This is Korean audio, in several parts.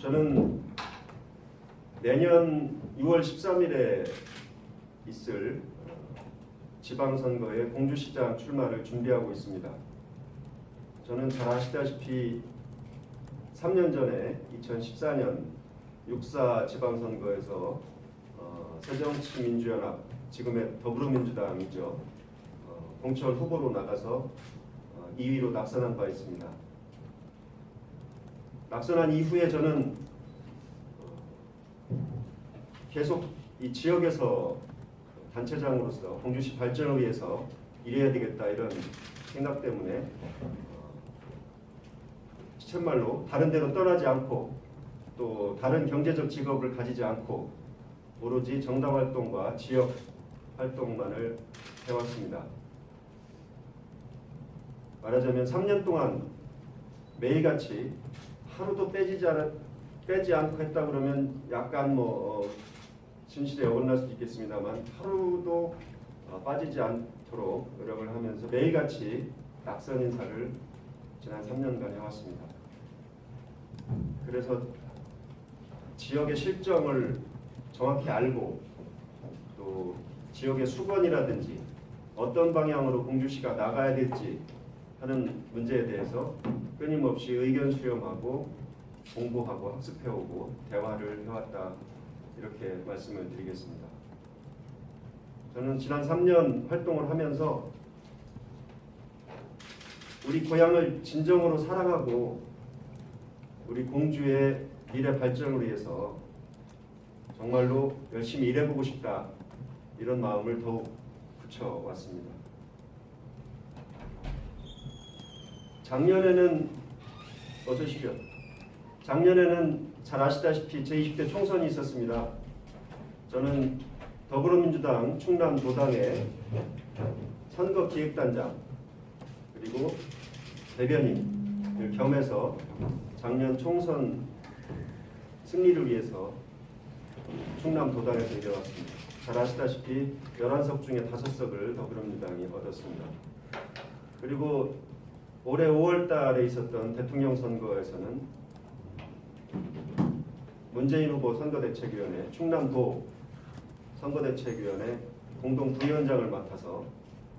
저는 내년 6월 13일에 있을 지방선거에 공주시장 출마를 준비하고 있습니다. 저는 잘 아시다시피 3년 전에 2014년 6.4 지방선거에서 새정치민주연합, 지금의 더불어민주당이죠. 공천 후보로 나가서 2위로 낙선한 바 있습니다. 낙선한 이후에 저는 계속 이 지역에서 단체장으로서 공주시 발전을 위해서 일해야 되겠다 이런 생각 때문에 참말로 다른 데로 떠나지 않고 또 다른 경제적 직업을 가지지 않고 오로지 정당 활동과 지역 활동만을 해왔습니다. 말하자면 3년 동안 매일같이 하루도 빼지 않고 했다 그러면 약간 진실에 어긋날 수도 있겠습니다만 하루도 빠지지 않도록 노력을 하면서 매일같이 낙선 인사를 지난 3년간 해왔습니다. 그래서 지역의 실정을 정확히 알고 또 지역의 수건이라든지 어떤 방향으로 공주시가 나가야 될지 하는 문제에 대해서 끊임없이 의견 수렴하고 공부하고 학습해오고 대화를 해왔다 이렇게 말씀을 드리겠습니다. 저는 지난 3년 활동을 하면서 우리 고향을 진정으로 사랑하고 우리 공주의 미래 발전을 위해서 정말로 열심히 일해보고 싶다 이런 마음을 더욱 붙여왔습니다. 작년에는 어서 오십시오. 작년에는 잘 아시다시피 제20대 총선이 있었습니다. 저는 더불어민주당 충남도당의 선거기획단장 그리고 대변인을 겸해서 작년 총선 승리를 위해서 충남도당에서 일해왔습니다. 잘 아시다시피 11석 중에 5석을 더불어민주당이 얻었습니다. 그리고 올해 5월 달에 있었던 대통령 선거에서는 문재인 후보 선거대책위원회, 충남도 선거대책위원회 공동 부위원장을 맡아서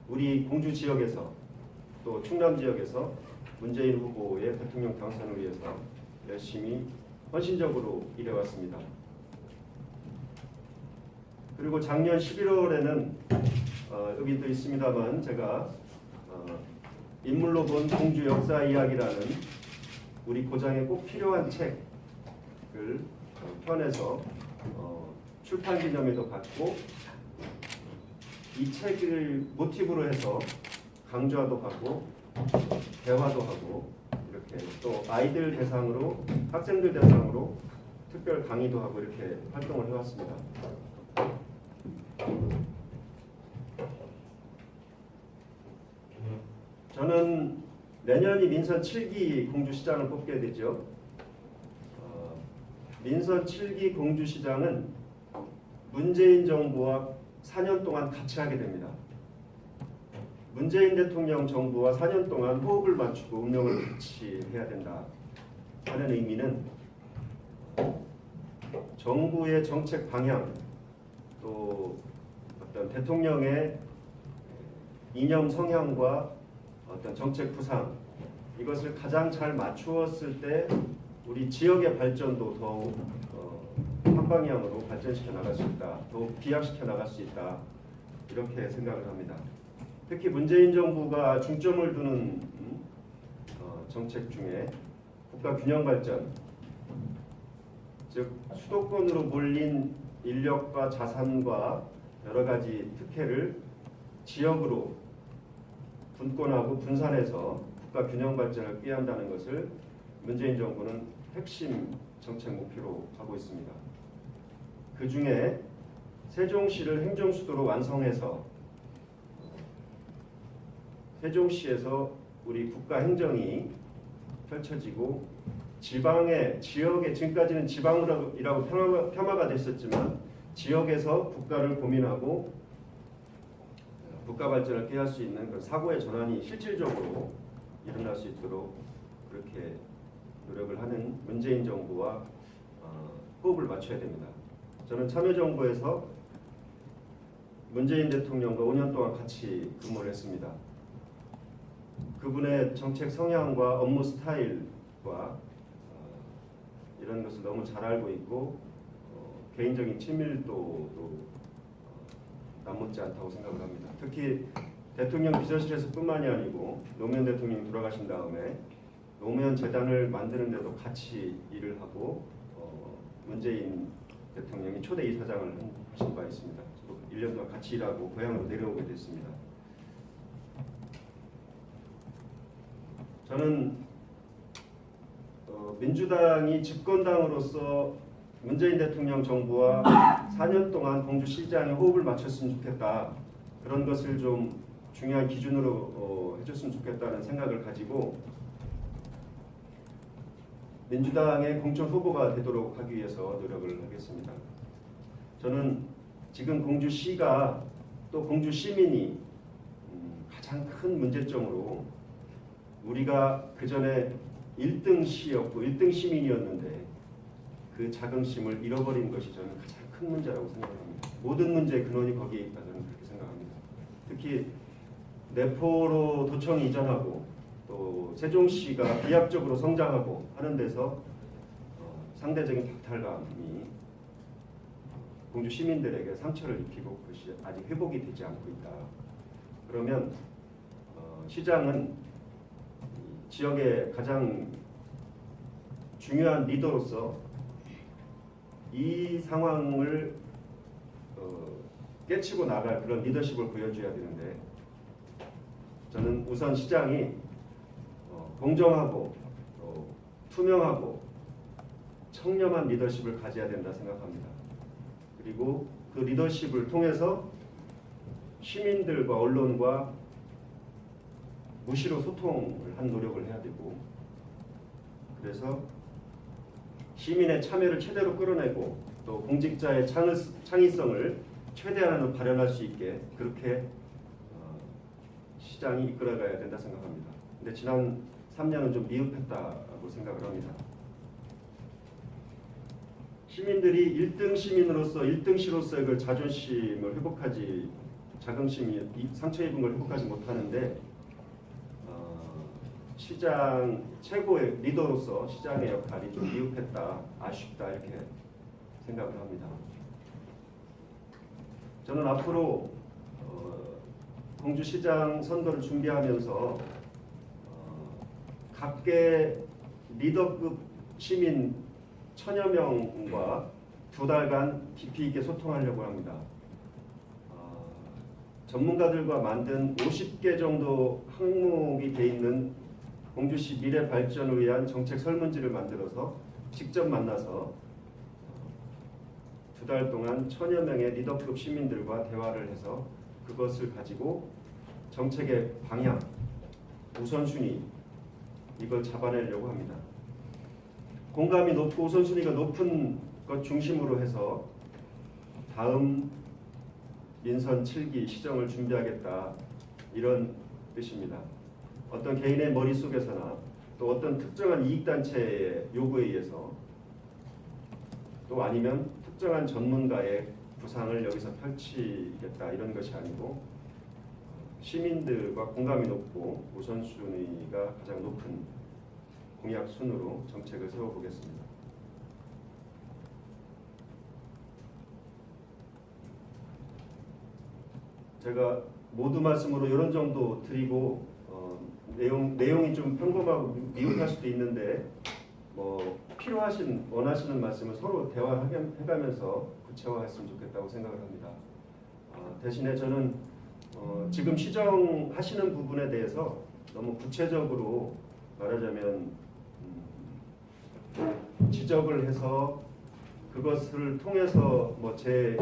우리 공주 지역에서 또 충남 지역에서 문재인 후보의 대통령 당선을 위해서 열심히 헌신적으로 일해왔습니다. 그리고 작년 11월에는 여기도 있습니다만 제가 인물로 본 공주 역사 이야기라는 우리 고장에 꼭 필요한 책을 펴내서 출판 기념회도 갖고 이 책을 모티브로 해서 강좌도 하고 대화도 하고 이렇게 또 아이들 대상으로 학생들 대상으로 특별 강의도 하고 이렇게 활동을 해왔습니다. 저는 내년이 민선 7기 공주시장을 뽑게 되죠. 민선 7기 공주시장은 문재인 정부와 4년 동안 같이 하게 됩니다. 문재인 대통령 정부와 4년 동안 호흡을 맞추고 운영을 같이 해야 된다 하는 의미는 정부의 정책 방향 또 어떤 대통령의 이념 성향과 어떤 정책 구상 이것을 가장 잘 맞추었을 때 우리 지역의 발전도 더욱 한 방향으로 발전시켜 나갈 수 있다. 더욱 비약시켜 나갈 수 있다. 이렇게 생각을 합니다. 특히 문재인 정부가 중점을 두는 정책 중에 국가 균형 발전, 즉 수도권으로 몰린 인력과 자산과 여러 가지 특혜를 지역으로 분권하고 분산해서 국가 균형 발전을 꾀한다는 것을 문재인 정부는 핵심 정책 목표로 하고 있습니다. 그 중에 세종시를 행정수도로 완성해서 세종시에서 우리 국가 행정이 펼쳐지고 지방의 지역에 지금까지는 지방이라고 폄하가 됐었지만 지역에서 국가를 고민하고 국가 발전을 꾀할 수 있는 그런 사고의 전환이 실질적으로 일어날 수 있도록 그렇게 노력을 하는 문재인 정부와 호흡을 맞춰야 됩니다. 저는 참여정부에서 문재인 대통령과 5년 동안 같이 근무를 했습니다. 그분의 정책 성향과 업무 스타일과 이런 것을 너무 잘 알고 있고 개인적인 친밀도도 남못지 않다고 생각을 합니다. 특히 대통령 비서실에서뿐만이 아니고 노무현 대통령이 돌아가신 다음에 노무현 재단을 만드는 데도 같이 일을 하고 문재인 대통령이 초대 이사장을 하신 바 있습니다. 저도 1년 동안 같이 일하고 고향으로 내려오게 됐습니다. 저는 민주당이 집권당으로서 문재인 대통령 정부와 4년 동안 공주시장에 호흡을 맞췄으면 좋겠다. 그런 것을 좀 중요한 기준으로 해줬으면 좋겠다는 생각을 가지고 민주당의 공천 후보가 되도록 하기 위해서 노력을 하겠습니다. 저는 지금 공주시가 또 공주시민이 가장 큰 문제점으로 우리가 그전에 1등 시였고 1등 시민이었는데 그 자긍심을 잃어버린 것이 저는 가장 큰 문제라고 생각합니다. 모든 문제의 근원이 거기에 있다 저는 그렇게 생각합니다. 특히 내포로 도청이 이전하고 또 세종시가 비약적으로 성장하고 하는 데서 상대적인 박탈감이 공주 시민들에게 상처를 입히고 그것이 아직 회복이 되지 않고 있다. 그러면 시장은 지역의 가장 중요한 리더로서 이 상황을 깨치고 나갈 그런 리더십을 보여줘야 되는데 저는 우선 시장이 공정하고 투명하고 청렴한 리더십을 가져야 된다 생각합니다. 그리고 그 리더십을 통해서 시민들과 언론과 무시로 소통을 한 노력을 해야 되고 그래서 시민의 참여를 최대로 끌어내고 또 공직자의 창의성을 최대한으로 발현할 수 있게 그렇게 시장이 이끌어가야 된다 생각합니다. 근데 지난 3년은 좀 미흡했다고 생각을 합니다. 시민들이 1등 시민으로서 1등시로서의 그 자존심을 회복하지 자긍심이 상처 입은 걸 회복하지 못하는데 시장 최고의 리더로서 시장의 역할이 좀 미흡했다, 아쉽다 이렇게 생각을 합니다. 저는 앞으로 공주시장 선거를 준비하면서 각계 리더급 시민 1000여 명과 2달간 깊이 있게 소통하려고 합니다. 전문가들과 만든 50개 정도 항목이 돼 있는 공주시 미래 발전을 위한 정책 설문지를 만들어서 직접 만나서 2달 동안 1000여 명의 리더급 시민들과 대화를 해서 그것을 가지고 정책의 방향, 우선순위 이걸 잡아내려고 합니다. 공감이 높고 우선순위가 높은 것 중심으로 해서 다음 민선 7기 시정을 준비하겠다 이런 뜻입니다. 어떤 개인의 머릿속에서나 또 어떤 특정한 이익단체의 요구에 의해서 또 아니면 특정한 전문가의 구상을 여기서 펼치겠다 이런 것이 아니고 시민들과 공감이 높고 우선순위가 가장 높은 공약 순으로 정책을 세워보겠습니다. 제가 모두 말씀으로 이런 정도 드리고 내용이 좀 평범하고 미흡할 수도 있는데 뭐 필요하신 원하시는 말씀을 서로 대화해가면서 구체화했으면 좋겠다고 생각을 합니다. 대신에 저는 지금 시정하시는 부분에 대해서 너무 구체적으로 말하자면 지적을 해서 그것을 통해서 뭐 제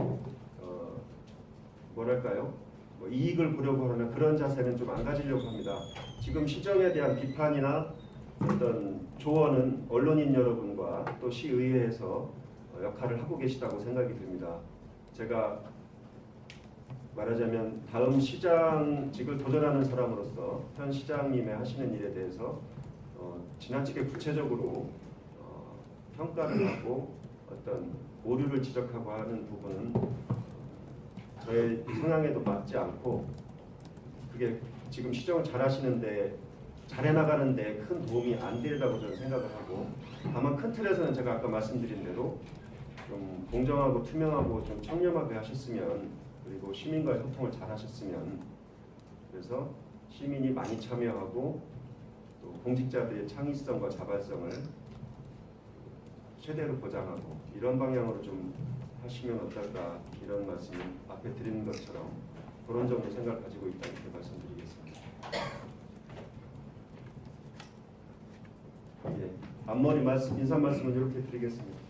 뭐랄까요? 뭐 이익을 보려고 하는 그런 자세는 좀 안 가지려고 합니다. 지금 시정에 대한 비판이나 어떤 조언은 언론인 여러분과 또 시의회에서 역할을 하고 계시다고 생각이 듭니다. 제가 말하자면 다음 시장직을 도전하는 사람으로서 현 시장님의 하시는 일에 대해서 지나치게 구체적으로 평가를 하고 어떤 오류를 지적하고 하는 부분은 저의 성향에도 맞지 않고 그게 지금 시정을 잘 하시는데 잘해 나가는데 큰 도움이 안 되리라고 저는 생각을 하고 다만 큰 틀에서는 제가 아까 말씀드린 대로 좀 공정하고 투명하고 좀 청렴하게 하셨으면 그리고 시민과의 소통을 잘 하셨으면 그래서 시민이 많이 참여하고 또 공직자들의 창의성과 자발성을 최대로 보장하고 이런 방향으로 좀 하시면 어떨까 이런 말씀 앞에 드리는 것처럼 그런 정도 생각을 가지고 있다 이렇게 말씀드리겠습니다. 예, 앞머리 말씀 인사 말씀은 이렇게 드리겠습니다.